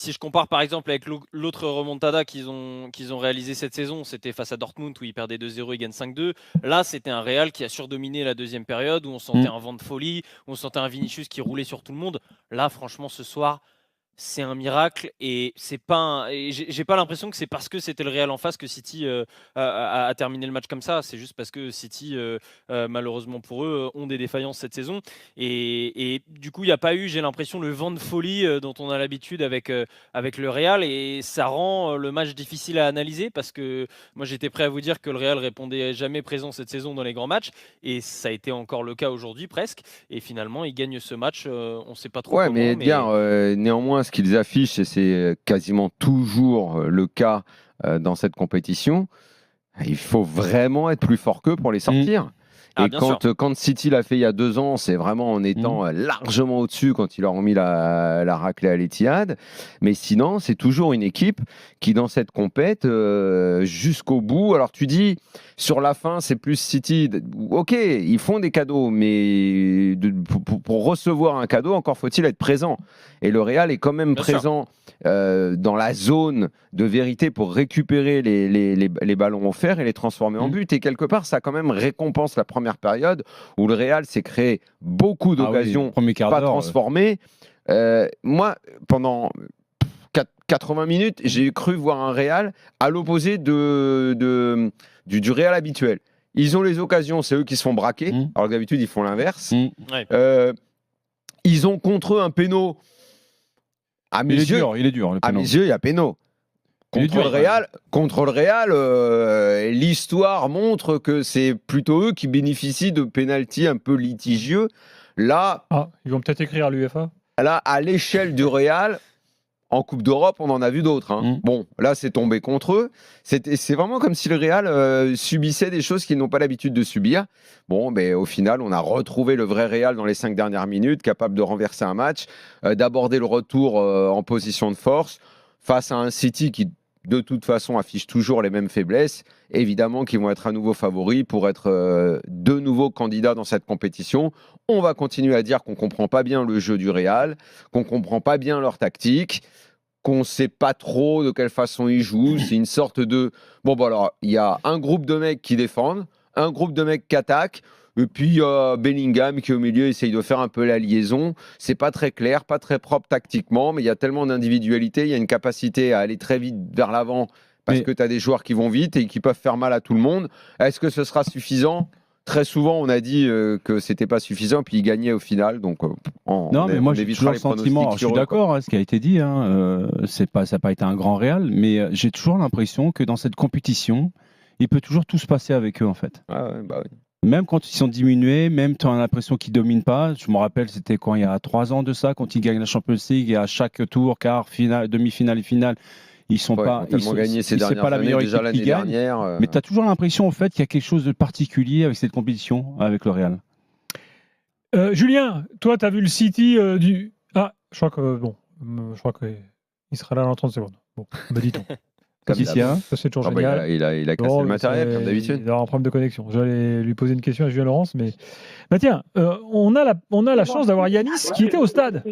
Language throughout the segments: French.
Si je compare par exemple avec l'autre remontada qu'ils ont réalisé cette saison, c'était face à Dortmund où ils perdaient 2-0, ils gagnent 5-2. Là, c'était un Real qui a surdominé la deuxième période, où on sentait Mm. un vent de folie, où on sentait un Vinicius qui roulait sur tout le monde. Là, franchement, ce soir, c'est un miracle et c'est pas et j'ai pas l'impression que c'est parce que c'était le Real en face que City a terminé le match comme ça. C'est juste parce que City, malheureusement pour eux, ont des défaillances cette saison. Et du coup, il n'y a pas eu, j'ai l'impression, le vent de folie dont on a l'habitude avec le Real. Et ça rend le match difficile à analyser parce que moi, j'étais prêt à vous dire que le Real répondait jamais présent cette saison dans les grands matchs. Et ça a été encore le cas aujourd'hui presque. Et finalement, ils gagnent ce match. On ne sait pas trop Ouais, mais comment, Edgar, mais néanmoins, ce qu'ils affichent, et c'est quasiment toujours le cas dans cette compétition, il faut vraiment être plus fort qu'eux pour les Mm. sortir. ah, Et bien sûr. quand City l'a fait il y a 2 ans, c'est vraiment en étant largement au-dessus quand ils leur ont mis la raclée à l'Etihad. Mais sinon, c'est toujours une équipe qui, dans cette compète, jusqu'au bout. Alors tu dis, sur la fin, c'est plus City. Ok, ils font des cadeaux, mais pour recevoir un cadeau, encore faut-il être présent. Et le Real est quand même Bien sûr. présent dans la zone de vérité pour récupérer les ballons offerts et les transformer en Mm. but. Et quelque part, ça quand même récompense la première période où le Real s'est créé beaucoup Ah oui, d'occasions premier quart pas d'heure. transformées. Moi, pendant 80 minutes, j'ai cru voir un Real à l'opposé du Real habituel. Ils ont les occasions, c'est eux qui se font braquer, Mm. alors que d'habitude, ils font l'inverse. Mm. Ouais. Ils ont contre eux un péno. À mes Il est yeux, dur, il est dur le à mes pénal. yeux, il y a péno. Il est Contre dur. le Real, l'histoire montre que c'est plutôt eux qui bénéficient de pénaltys un peu litigieux. Là, Ah, ils vont peut-être écrire à l'UEFA. à l'échelle du Real, en Coupe d'Europe, on en a vu d'autres. Hein. Mm. Bon, là, c'est tombé contre eux. C'est vraiment comme si le Real subissait des choses qu'ils n'ont pas l'habitude de subir. Bon, mais au final, on a retrouvé le vrai Real dans les 5 dernières minutes, capable de renverser un match, d'aborder le retour en position de force face à un City qui, de toute façon, affiche toujours les mêmes faiblesses. Évidemment qu'ils vont être à nouveau favoris pour être de nouveaux candidats dans cette compétition. On va continuer à dire qu'on ne comprend pas bien le jeu du Real, qu'on ne comprend pas bien leur tactique, qu'on ne sait pas trop de quelle façon ils jouent. C'est une sorte de... Bon, bah alors, il y a un groupe de mecs qui défendent, un groupe de mecs qui attaquent, et puis il y a Bellingham qui au milieu essaye de faire un peu la liaison. C'est pas très clair, pas très propre tactiquement, mais il y a tellement d'individualité, il y a une capacité à aller très vite vers l'avant parce Mais- que tu as des joueurs qui vont vite et qui peuvent faire mal à tout le monde. Est-ce que ce sera suffisant ? Très souvent, on a dit que c'était pas suffisant, puis ils gagnaient au final. Donc, Non, mais moi on j'ai évitera toujours les le sentiment, alors, pronostics je suis sur eux, quoi. d'accord, hein, ce qui a été dit, hein, ça n'a pas été un grand Real, mais j'ai toujours l'impression que dans cette compétition, il peut toujours tout se passer avec eux en fait. Ah ouais, bah oui. Même quand ils sont diminués, même tu as l'impression qu'ils ne dominent pas. Je me rappelle, c'était quand il y a 3 ans de ça, quand ils gagnent la Champions League et à chaque tour, quart, finale, demi-finale et finale, ils sont Ouais, pas, ils ont tellement gagné ces c'est dernières pas la années. meilleure Déjà équipe qui l'année gagne. dernière. Mais tu as toujours l'impression en fait qu'il y a quelque chose de particulier avec cette compétition, avec le Real. Julien, toi, tu as vu le City du. Ah, je crois que. Bon, je crois qu'il sera là dans 30 secondes. Bon, bah dit-on. Comme Si, d'hab. si, hein. Ça, c'est toujours Ah bah, génial. il a cassé Bon, le matériel, c'est- comme d'habitude. Il aura un problème de connexion. J'allais lui poser une question à Julien Laurence, mais. Bah tiens, on a la chance d'avoir Yanis qui était au stade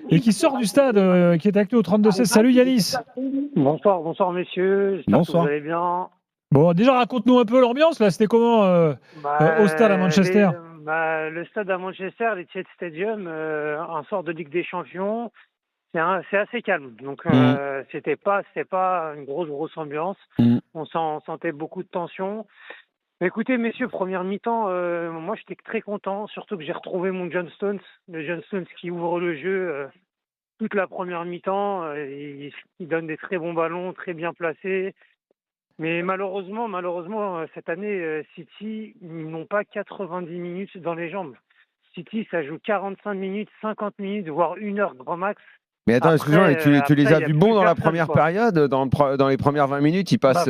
et qui sort du stade, qui est avec nous au 32-16. Salut Yanis. Bonsoir messieurs, j'espère que Bonsoir. vous allez bien. Bon, déjà, raconte-nous un peu l'ambiance, là. C'était comment au stade à Manchester? Le stade à Manchester, l'Etihad Stadium, un sort de Ligue des Champions, c'est assez calme. Donc c'était pas une grosse ambiance. Mm. On sentait beaucoup de tension. Écoutez messieurs, première mi-temps, moi j'étais très content, surtout que j'ai retrouvé mon John Stones, le John Stones qui ouvre le jeu toute la première mi-temps. Il donne des très bons ballons, très bien placés. Mais malheureusement, cette année, City, ils n'ont pas 90 minutes dans les jambes. City, ça joue 45 minutes, 50 minutes, voire 1 heure grand max. Mais attends, Après, excuse-moi, mais tu les après, as y a vus plus bons dans la personne, première quoi. période, dans les premières 20 minutes, ils passent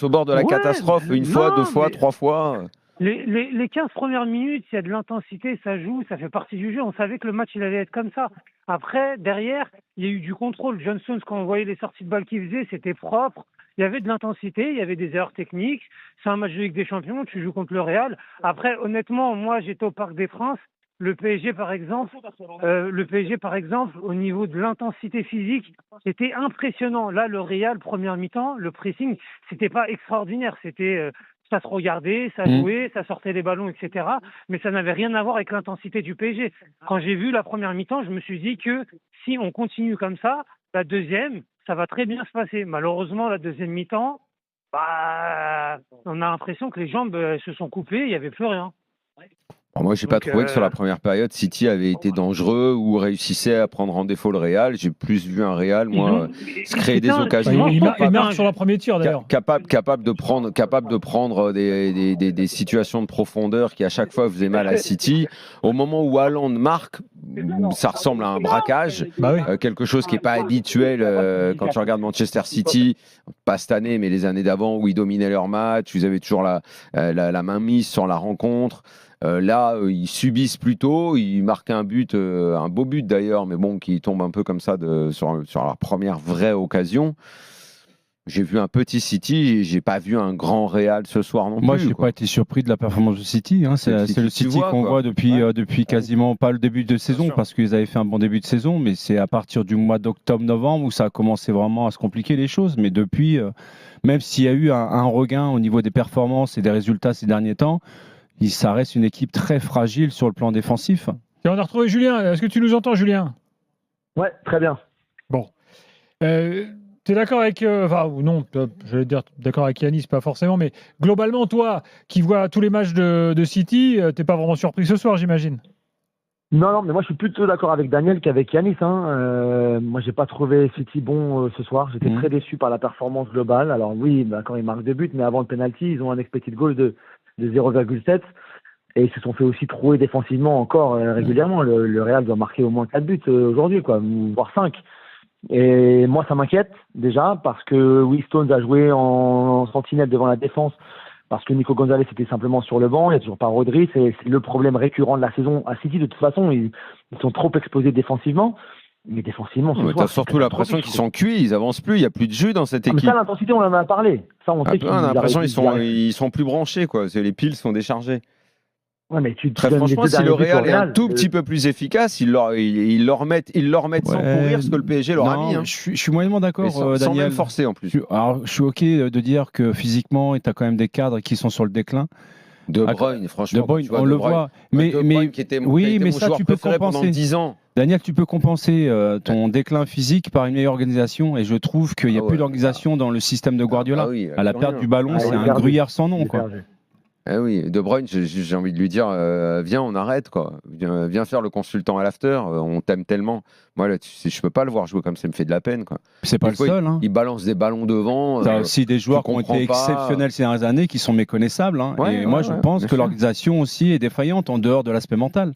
au bord de la Ouais, catastrophe une fois, 2 fois, mais 3 fois. les 15 premières minutes, il y a de l'intensité, ça joue, ça fait partie du jeu. On savait que le match, il allait être comme ça. Après, derrière, il y a eu du contrôle. Johnson, quand on voyait les sorties de balles qu'il faisait, c'était propre. Il y avait de l'intensité, il y avait des erreurs techniques. C'est un match de Ligue des Champions, tu joues contre le Real. Après, honnêtement, moi, j'étais au Parc des Princes. le PSG par exemple, au niveau de l'intensité physique, c'était impressionnant. Là, le Real, première mi-temps, le pressing, c'était pas extraordinaire. C'était ça se regardait, ça jouait, ça sortait les ballons, etc. Mais ça n'avait rien à voir avec l'intensité du PSG. Quand j'ai vu la première mi-temps, je me suis dit que si on continue comme ça, la deuxième, ça va très bien se passer. Malheureusement, la deuxième mi-temps, bah, on a l'impression que les jambes se sont coupées, il n'y avait plus rien. Alors moi, j'ai pas Donc, trouvé que sur la première période, City avait été dangereux ou réussissait à prendre en défaut le Real. J'ai plus vu un Real, moi, se créer des occasions. Il marque sur le premier tir d'ailleurs. Capable de prendre des situations de profondeur qui à chaque fois faisaient mal à City. Au moment où Haaland marque, ça ressemble à un braquage, quelque chose qui n'est pas habituel quand tu regardes Manchester City, pas cette année, mais les années d'avant où ils dominaient leur match, ils avaient toujours la main mise sur la rencontre. Là, ils subissent plutôt, ils marquent un but, un beau but d'ailleurs, mais bon, qui tombe un peu comme ça sur leur première vraie occasion. J'ai vu un petit City, j'ai pas vu un grand Real ce soir non plus. Moi, je n'ai pas été surpris de la performance de City. Hein. C'est le City qu'on voit depuis quasiment pas le début de saison, parce qu'ils avaient fait un bon début de saison, mais c'est à partir du mois d'octobre-novembre où ça a commencé vraiment à se compliquer les choses. Mais depuis, même s'il y a eu un regain au niveau des performances et des résultats ces derniers temps, ça reste une équipe très fragile sur le plan défensif. Et on a retrouvé Julien. Est-ce que tu nous entends, Julien? Ouais, très bien. Bon. Tu es d'accord avec... ou non, je vais dire d'accord avec Yanis, pas forcément, mais globalement, toi, qui vois tous les matchs de City, t'es pas vraiment surpris ce soir, j'imagine? Non, mais moi je suis plutôt d'accord avec Daniel qu'avec Yanis. Moi j'ai pas trouvé City bon ce soir. J'étais très déçu par la performance globale. Alors oui, quand ils marquent 2 buts, mais avant le penalty, ils ont un expected goal de 0,7 et ils se sont fait aussi trouer défensivement encore régulièrement. Le Real doit marquer au moins 4 buts aujourd'hui, voire 5. Et moi ça m'inquiète déjà parce que Stones a joué en sentinelle devant la défense parce que Nico Gonzalez était simplement sur le banc, il n'y a toujours pas Rodri, c'est le problème récurrent de la saison à City. De toute façon, ils sont trop exposés défensivement. Mais défensivement, ce soir, t'as surtout l'impression qu'ils sont cuits, ils avancent plus, il n'y a plus de jus dans cette équipe. Mais ça, l'intensité, on en a parlé. Ça, on sait on a l'impression qu'ils sont plus branchés, quoi. Les piles sont déchargées. Ouais, mais très franchement, si le Real est un tout petit peu plus efficace, ils leur mettent sans courir ce que le PSG leur a mis. Hein. Je suis moyennement d'accord, Daniel. Sans même forcer en plus. Je suis OK de dire que physiquement, tu as quand même des cadres qui sont sur le déclin. De Bruyne, franchement. De Bruyne, on le voit. Mais ça, tu peux compenser. 10 ans. Daniel, tu peux compenser ton déclin physique par une meilleure organisation. Et je trouve qu'il n'y a plus d'organisation dans le système de Guardiola. À la perte du ballon, c'est un gruyère sans nom. Ah oui, De Bruyne, j'ai envie de lui dire, viens, on arrête, quoi. Viens faire le consultant à l'after, on t'aime tellement. Moi, là, je peux pas le voir jouer comme ça, me fait de la peine, quoi. C'est pas le seul. Il balance des ballons devant. T'as aussi des joueurs qui ont été exceptionnels ces dernières années, qui sont méconnaissables. Et moi, je pense que l'organisation aussi est défaillante en dehors de l'aspect mental.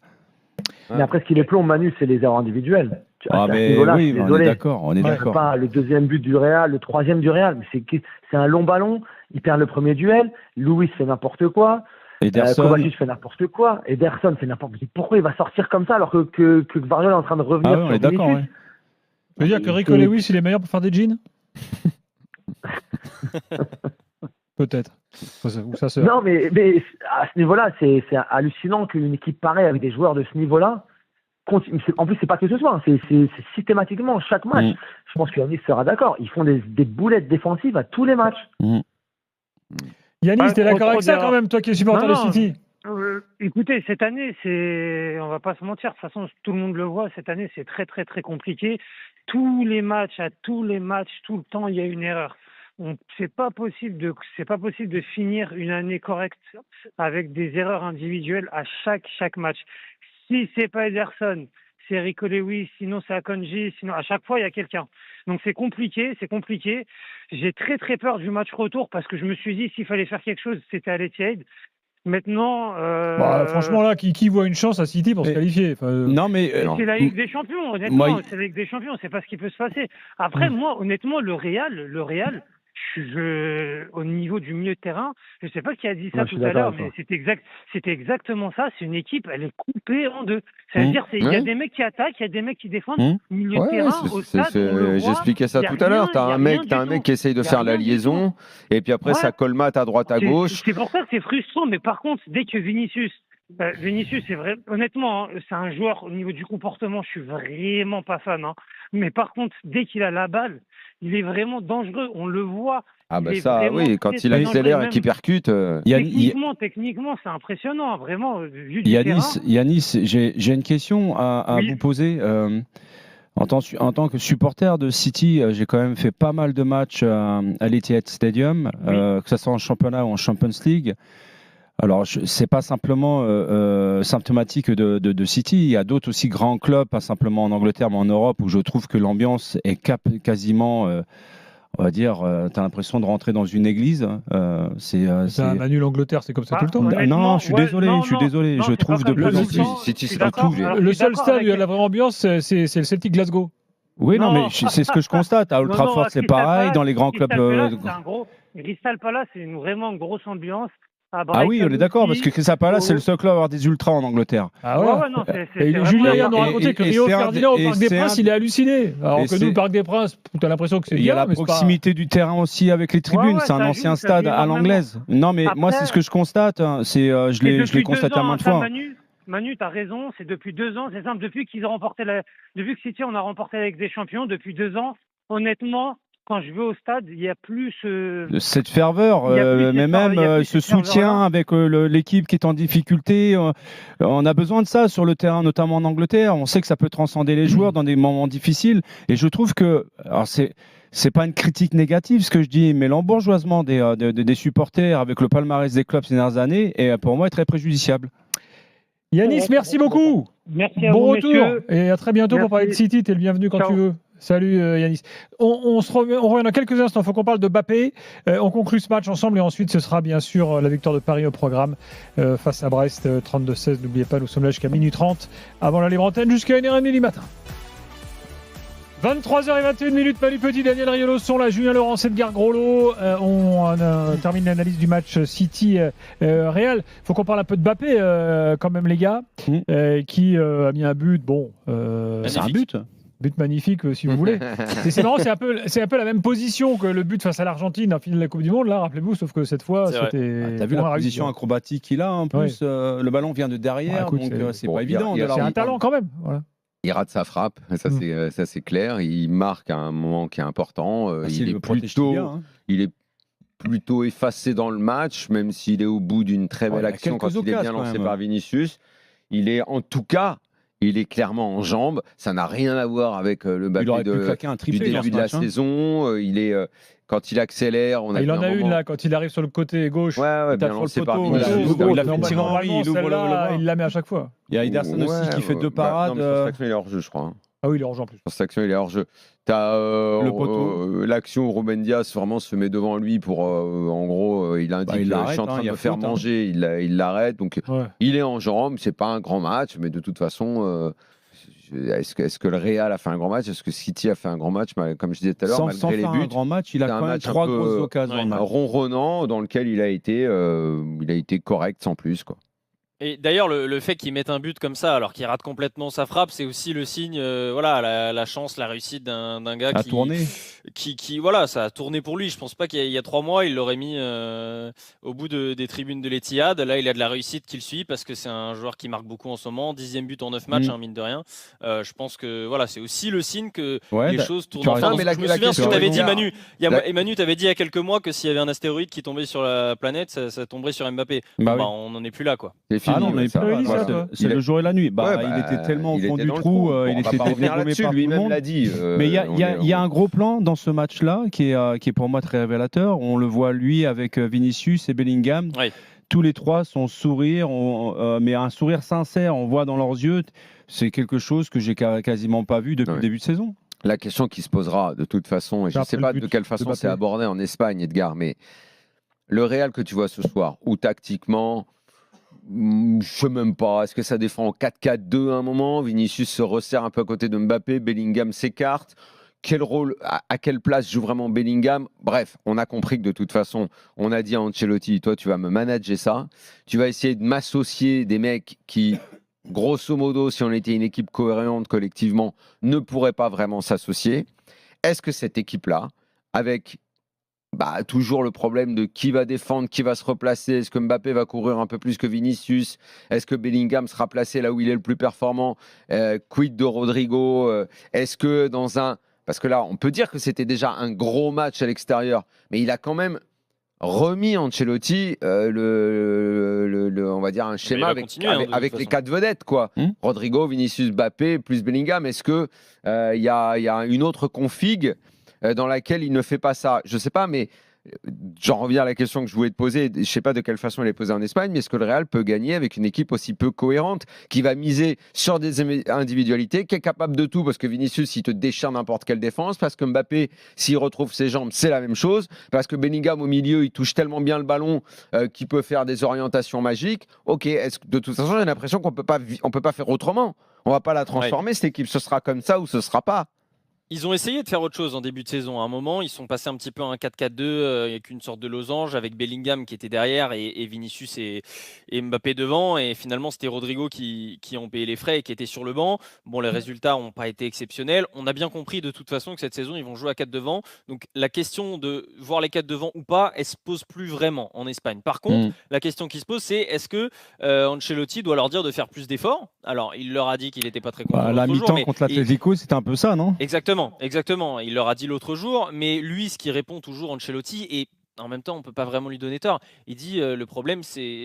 Mais après, ce qui les plombe, Manu, c'est les erreurs individuelles. Mais oui, on est d'accord. Pas le deuxième but du Real, le troisième du Real, mais c'est un long ballon. Il perd le premier duel. Louis fait n'importe quoi. Kovacic fait n'importe quoi. Ederson fait n'importe quoi. Pourquoi il va sortir comme ça alors que Guardiola est en train de revenir sur Vinicius? Tu veux dire que Rico Lewis, il est meilleur pour faire des jeans? Peut-être. Non, mais à ce niveau-là, c'est hallucinant qu'une équipe pareille avec des joueurs de ce niveau-là. En plus, c'est pas que ce soir, c'est systématiquement chaque match. Je pense que Yanis sera d'accord. Ils font des boulettes défensives à tous les matchs. Yanis, t'es d'accord avec ça quand même, toi qui es supporter de City? Écoutez, cette année, on va pas se mentir. De toute façon, tout le monde le voit. Cette année, c'est très très très compliqué. Tous les matchs, tout le temps, il y a une erreur. C'est pas possible de finir une année correcte avec des erreurs individuelles à chaque match. Si c'est pas Ederson, c'est Rico Lewis, sinon c'est Akanji, sinon à chaque fois il y a quelqu'un. Donc c'est compliqué. J'ai très très peur du match retour parce que je me suis dit s'il fallait faire quelque chose, c'était à l'Etihad. Maintenant, franchement là, qui voit une chance à City pour se qualifier? Non mais c'est la Ligue des Champions. Honnêtement, c'est la Ligue des Champions. C'est pas ce qui peut se passer. Après, moi, honnêtement, le Real. Au niveau du milieu de terrain, je ne sais pas qui a dit ça tout à l'heure, mais c'était exactement ça. C'est une équipe, elle est coupée en deux. C'est-à-dire qu'il y a des mecs qui attaquent, il y a des mecs qui défendent. Milieu de terrain, au stade, j'expliquais ça tout à l'heure. T'as un mec qui essaye de faire la liaison, et puis après ça colmate à droite à gauche. C'est pour ça que c'est frustrant. Mais par contre, dès que Vinicius Vinicius, c'est vrai. Honnêtement, hein, c'est un joueur au niveau du comportement, je suis vraiment pas fan. Hein. Mais par contre, dès qu'il a la balle, il est vraiment dangereux. On le voit. Ah bah Il est ça, vraiment oui, quand très, il très accélère dangereux, et qu'il même percute. techniquement, c'est impressionnant, vraiment. Vu du Yanis, j'ai une question à Oui. vous poser. En tant que supporter de City, j'ai quand même fait pas mal de matchs à l'Etihad Stadium, que ce soit en championnat ou en Champions League. Alors, c'est pas simplement symptomatique de City. Il y a d'autres aussi grands clubs, pas simplement en Angleterre, mais en Europe, où je trouve que l'ambiance est quasiment, on va dire, tu as l'impression de rentrer dans une église. Manu, l'Angleterre, c'est comme ça tout le temps. Non, je suis désolé. Non, Je trouve de plus en plus. City, c'est d'accord. tout. Alors, Le je suis seul d'accord stade où il y a avec- la vraie ambiance, c'est le Celtic Glasgow. Oui, non, Non. mais c'est ce que je constate. À Old Non, Trafford, à c'est Crystal pareil. Palace, Dans les grands clubs. Crystal Palace, c'est vraiment une grosse ambiance. À Ah oui, on est d'accord, parce que Crystal Palace, c'est le seul club à avoir des ultras en Angleterre. Ah ouais, non, c'est Et vraiment Julien vient un- de nous raconter que Rio Ferdinand au Parc des Princes, il est halluciné. Alors que nous, le Parc des Princes, tu as l'impression que c'est Il y a bien, la mais c'est pas... proximité du terrain aussi avec les tribunes. Ouais, C'est un ça ancien joue stade à énormément. l'anglaise. Non, mais moi, Après- c'est ce que je constate. Hein. Je l'ai constaté à maintes fois. Manu, tu as raison, c'est depuis 2 ans, c'est simple, depuis que City on a remporté la Ligue des Champions, depuis 2 ans, honnêtement, quand je vais au stade, il y a plus cette ferveur, il y a plus mais cette même ferveur, il y a plus ce cette ferveur-là. soutien avec l'équipe qui est en difficulté. On a besoin de ça sur le terrain, notamment en Angleterre. On sait que ça peut transcender les joueurs dans des moments difficiles. Et je trouve que, alors c'est pas une critique négative ce que je dis, mais l'embourgeoisement des supporters avec le palmarès des clubs ces dernières années est pour moi très préjudiciable. Yanis, merci beaucoup. Merci à bon vous, retour messieurs. et à très bientôt pour parler de City. Tu es le bienvenu quand Ciao. tu veux. Salut Yanis. On revient dans quelques instants. Il faut qu'on parle de Mbappé. On conclut ce match ensemble et ensuite ce sera bien sûr la victoire de Paris au programme face à Brest 32-16. N'oubliez pas, nous sommes là jusqu'à minuit 30 avant la libre antenne jusqu'à 1h30 du matin. 23h21, Manu Petit, Daniel Riolo sont là, Julien Laurent, Edgar Groslo. On termine l'analyse du match City-Real. Il faut qu'on parle un peu de Mbappé quand même, les gars, qui a mis un but. Bon, c'est un but. But magnifique, si vous voulez. C'est marrant, c'est un peu la même position que le but face à l'Argentine en finale de la Coupe du Monde, là, rappelez-vous, sauf que cette fois, c'était. T'as vu la position acrobatique qu'il a, en plus. Le ballon vient de derrière, écoute, donc c'est pas évident. C'est un talent quand même. Voilà. Il rate sa frappe, ça c'est clair. Il marque à un moment qui est important. Il est plutôt effacé dans le match, même s'il est au bout d'une très belle action quand il est bien lancé par Vinicius. Il est en tout cas, il est clairement en jambes. Ça n'a rien à voir avec le Mbappé du début de la saison. Il est quand il accélère, il en a une là quand il arrive sur le côté gauche. Ouais, bien lancé par Vinicius. Il a fait une Henry, il la met à chaque fois. Il y a Ederson aussi qui fait 2 parades. Sur cette action, il est hors jeu, je crois. Ah oui, il est hors jeu en plus. Sur cette action, il est hors jeu. T'as l'action où Ruben Dias vraiment se met devant lui pour, en gros, il indique je suis en train de me faire manger, il l'arrête. Donc il est en jambes, c'est pas un grand match, mais de toute façon, est-ce que le Real a fait un grand match? Est-ce que City a fait un grand match? Comme je disais tout à l'heure, malgré les buts, un grand match, il a quand même 3 grosses occasions. Ronronnant, dans lequel il a été correct sans plus, quoi. Et d'ailleurs, le fait qu'il mette un but comme ça, alors qu'il rate complètement sa frappe, c'est aussi le signe, la chance, la réussite d'un gars qui voilà, ça a tourné pour lui. Je pense pas qu'il y a 3 mois, il l'aurait mis au bout des tribunes de l'Etihad. Là, il a de la réussite qui le suit parce que c'est un joueur qui marque beaucoup en ce moment. 10e but en 9 matchs, mine de rien. Je pense que voilà, c'est aussi le signe que les choses tournent enfin. Je me souviens ce que tu avais dit, Manu. Manu, tu avais dit il y a quelques mois que s'il y avait un astéroïde qui tombait sur la planète, ça tomberait sur Mbappé. On n'en est plus là, quoi. Ah non, mais c'est le jour et la nuit. Il était tellement au fond du trou, il était dégommé par tout le monde. Mais il y a un gros plan dans ce match-là qui est pour moi très révélateur. On le voit lui avec Vinicius et Bellingham. Tous les trois sont sourire, mais un sourire sincère. On voit dans leurs yeux. C'est quelque chose que j'ai quasiment pas vu depuis le début de saison. La question qui se posera de toute façon, et je ne sais pas de quelle façon c'est abordé en Espagne, Edgar, mais le Real que tu vois ce soir, ou tactiquement. Je ne sais même pas. Est-ce que ça défend en 4-4-2 à un moment? Vinicius se resserre un peu à côté de Mbappé. Bellingham s'écarte. Quel rôle, à quelle place joue vraiment Bellingham? Bref, on a compris que de toute façon, on a dit à Ancelotti, toi, tu vas me manager ça. Tu vas essayer de m'associer des mecs qui, grosso modo, si on était une équipe cohérente collectivement, ne pourraient pas vraiment s'associer. Est-ce que cette équipe-là, avec bah, toujours le problème de qui va défendre, qui va se replacer. Est-ce que Mbappé va courir un peu plus que Vinicius? Est-ce que Bellingham sera placé là où il est le plus performant? Quid de Rodrigo? Est-ce que dans un... Parce que là, on peut dire que c'était déjà un gros match à l'extérieur, mais il a quand même remis Ancelotti on va dire un schéma avec les 4 vedettes, quoi. Rodrigo, Vinicius, Mbappé plus Bellingham. Est-ce que il y a une autre config dans laquelle il ne fait pas ça? Je sais pas, mais j'en reviens à la question que je voulais te poser. Je sais pas de quelle façon elle est posée en Espagne, mais est-ce que le Real peut gagner avec une équipe aussi peu cohérente, qui va miser sur des individualités, qui est capable de tout, parce que Vinicius, il te déchire n'importe quelle défense, parce que Mbappé, s'il retrouve ses jambes, c'est la même chose, parce que Bellingham au milieu, il touche tellement bien le ballon qu'il peut faire des orientations magiques. Ok, de toute façon, j'ai l'impression qu'on peut pas faire autrement. On va pas la transformer, cette équipe. Ce sera comme ça ou ce sera pas. Ils ont essayé de faire autre chose en début de saison. À un moment, ils sont passés un petit peu à un 4-4-2 avec une sorte de losange, avec Bellingham qui était derrière et Vinicius et Mbappé devant. Et finalement, c'était Rodrigo qui ont payé les frais et qui était sur le banc. Bon, les résultats n'ont pas été exceptionnels. On a bien compris de toute façon que cette saison, ils vont jouer à 4 devant. Donc la question de voir les 4 devant ou pas, elle se pose plus vraiment en Espagne. Par contre, la question qui se pose, c'est est-ce que Ancelotti doit leur dire de faire plus d'efforts? Alors, il leur a dit qu'il n'était pas très content. La mi-temps contre l'Atlético, c'était un peu ça, non? Exactement. Il leur a dit l'autre jour, mais lui, ce qui répond toujours Ancelotti, et en même temps, on ne peut pas vraiment lui donner tort. Il dit le problème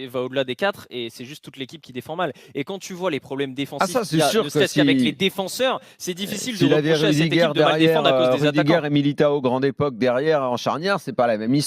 va au-delà des 4 et c'est juste toute l'équipe qui défend mal. Et quand tu vois les problèmes défensifs, ça, c'est sûr ne serait-ce qu'avec les défenseurs, c'est difficile de reprocher à cette équipe de mal défendre à cause des attaquants. Et Militao, grande époque derrière en charnière, c'est pas la même histoire.